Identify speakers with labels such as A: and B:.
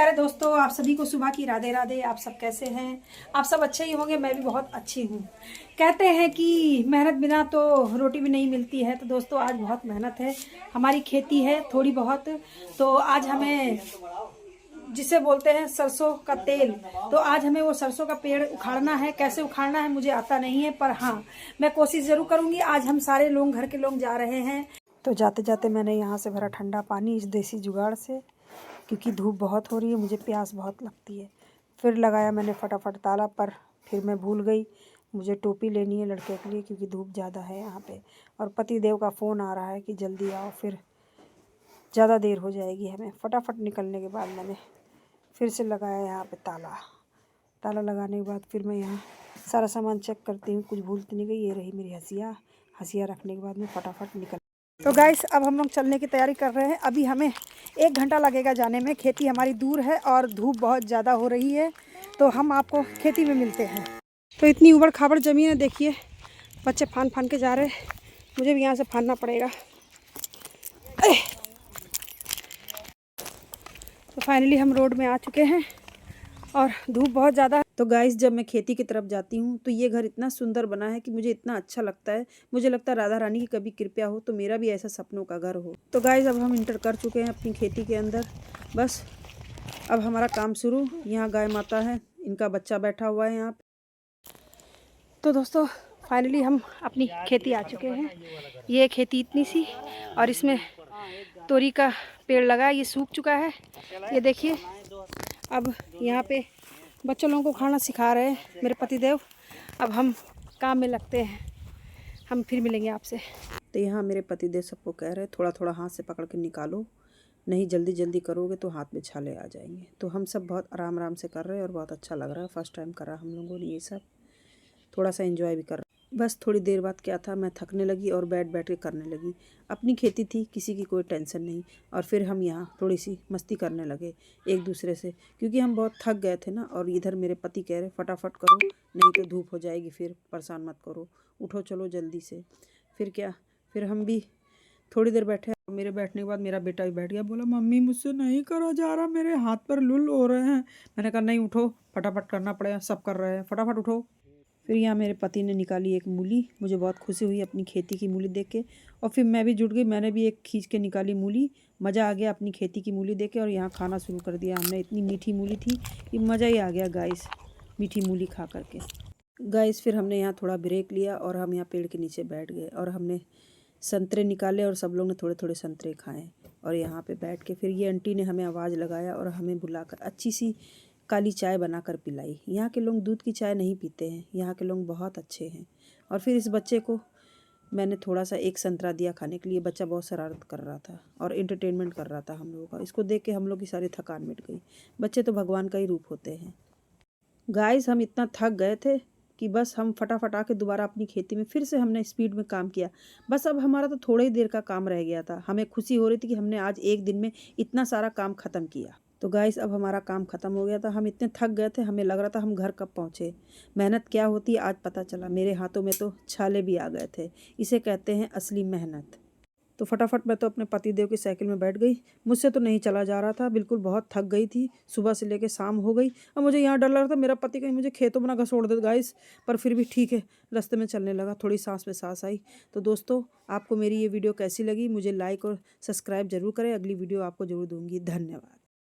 A: प्यारे दोस्तों, आप सभी को सुबह की राधे राधे। आप सब कैसे हैं? आप सब अच्छे ही होंगे। मैं भी बहुत अच्छी हूँ। कहते हैं कि मेहनत बिना तो रोटी भी नहीं मिलती है। तो दोस्तों आज बहुत मेहनत है, हमारी खेती है थोड़ी बहुत। तो आज हमें जिसे बोलते हैं सरसों का तेल, तो आज हमें वो सरसों का पेड़ उखाड़ना है। कैसे उखाड़ना है मुझे आता नहीं है, पर हाँ मैं कोशिश जरूर करूँगी। आज हम सारे लोग, घर के लोग जा रहे हैं। तो जाते जाते मैंने यहाँ से भरा ठंडा पानी इस देसी जुगाड़ से, क्योंकि धूप बहुत हो रही है, मुझे प्यास बहुत लगती है। फिर लगाया मैंने फटाफट ताला पर। फिर मैं भूल गई, मुझे टोपी लेनी है लड़के के लिए, क्योंकि धूप ज़्यादा है यहाँ पे। और पति देव का फ़ोन आ रहा है कि जल्दी आओ, फिर ज़्यादा देर हो जाएगी हमें। फटाफट निकलने के बाद मैंने फिर से लगाया यहाँ पे ताला। ताला लगाने के बाद फिर मैं यहाँ सारा सामान चेक करती हूँ, कुछ भूलती नहीं गई। ये रही मेरी हंसिया रखने के बाद में फटाफट निकल। तो गाइस अब हम लोग चलने की तैयारी कर रहे हैं। अभी हमें 1 घंटा लगेगा जाने में। खेती हमारी दूर है और धूप बहुत ज़्यादा हो रही है, तो हम आपको खेती में मिलते हैं। तो इतनी उबड़ खाबड़ ज़मीन है, देखिए बच्चे फान के जा रहे हैं। मुझे भी यहाँ से फानना पड़ेगा। तो फाइनली हम रोड में आ चुके हैं और धूप बहुत ज़्यादा है। तो गाइस जब मैं खेती की तरफ जाती हूँ तो ये घर इतना सुंदर बना है कि मुझे इतना अच्छा लगता है। मुझे लगता है राधा रानी की कभी कृपया हो तो मेरा भी ऐसा सपनों का घर हो। तो गाइस अब हम इंटर कर चुके हैं अपनी खेती के अंदर। बस अब हमारा काम शुरू। यहाँ गाय माता है, इनका बच्चा बैठा हुआ है यहाँ पे। तो दोस्तों फाइनली हम अपनी खेती आ चुके हैं। ये खेती इतनी सी, और इसमें तोरी का पेड़ लगा है, ये सूख चुका है। ये देखिए अब यहाँ पे बच्चों लोगों को खाना सिखा रहे हैं मेरे पतिदेव। अब हम काम में लगते हैं, हम फिर मिलेंगे आपसे। तो यहाँ मेरे पतिदेव सबको कह रहे हैं थोड़ा थोड़ा हाथ से पकड़ के निकालो, नहीं जल्दी जल्दी करोगे तो हाथ में छाले आ जाएंगे। तो हम सब बहुत आराम आराम से कर रहे हैं और बहुत अच्छा लग रहा है। फर्स्ट टाइम करा हम लोगों ने ये सब, थोड़ा सा एंजॉय भी कर रहे हैं। बस थोड़ी देर बाद क्या था, मैं थकने लगी और बैठ के करने लगी। अपनी खेती थी, किसी की कोई टेंशन नहीं। और फिर हम यहाँ थोड़ी सी मस्ती करने लगे एक दूसरे से, क्योंकि हम बहुत थक गए थे ना। और इधर मेरे पति कह रहे फटाफट करो, नहीं तो धूप हो जाएगी, फिर परेशान मत करो, उठो चलो जल्दी से। फिर हम भी थोड़ी देर बैठे। मेरे बैठने के बाद मेरा बेटा भी बैठ गया, बोला मम्मी मुझसे नहीं करा जा रहा, मेरे हाथ पर लुल हो रहे हैं। मैंने कहा नहीं उठो, फटाफट करना पड़ेगा, सब कर रहे हैं, फटाफट उठो। फिर यहाँ मेरे पति ने निकाली एक मूली। मुझे बहुत खुशी हुई अपनी खेती की मूली देख के, और फिर मैं भी जुट गई, मैंने भी एक खींच के निकाली मूली। मज़ा आ गया अपनी खेती की मूली देख के, और यहाँ खाना शुरू कर दिया हमने। इतनी मीठी मूली थी कि मज़ा ही आ गया गाइस, मीठी मूली खा करके। गाइस फिर हमने यहाँ थोड़ा ब्रेक लिया और हम यहाँ पेड़ के नीचे बैठ गए, और हमने संतरे निकाले और सब लोग ने थोड़े थोड़े संतरे खाए। और यहाँ पे बैठ के फिर ये आंटी ने हमें आवाज़ लगाया और हमें बुलाकर अच्छी सी काली चाय बनाकर पिलाई। यहाँ के लोग दूध की चाय नहीं पीते हैं, यहाँ के लोग बहुत अच्छे हैं। और फिर इस बच्चे को मैंने थोड़ा सा एक संतरा दिया खाने के लिए। बच्चा बहुत शरारत कर रहा था और एंटरटेनमेंट कर रहा था हम लोगों का। इसको देख के हम लोग की सारी थकान मिट गई। बच्चे तो भगवान का ही रूप होते हैं। गाइस हम इतना थक गए थे कि बस हम फटाफट आके दोबारा अपनी खेती में फिर से हमने स्पीड में काम किया। बस अब हमारा तो थोड़ी ही देर का काम रह गया था। हमें खुशी हो रही थी कि हमने आज एक दिन में इतना सारा काम ख़त्म किया। तो गाइस अब हमारा काम ख़त्म हो गया था। हम इतने थक गए थे, हमें लग रहा था हम घर कब पहुँचे। मेहनत क्या होती है आज पता चला। मेरे हाथों में तो छाले भी आ गए थे। इसे कहते हैं असली मेहनत। तो फटाफट मैं तो अपने पतिदेव की साइकिल में बैठ गई। मुझसे तो नहीं चला जा रहा था, बिल्कुल बहुत थक गई थी। सुबह से लेकर शाम हो गई। अब मुझे यहाँ डर लग रहा था मेरा पति कहीं मुझे खेतों में ना घसोड़ दे गाइस। पर फिर भी ठीक है, रास्ते में चलने लगा, थोड़ी सांस में सांस आई। तो दोस्तों आपको मेरी ये वीडियो कैसी लगी, मुझे लाइक और सब्सक्राइब जरूर करें। अगली वीडियो आपको जरूर दूँगी। धन्यवाद।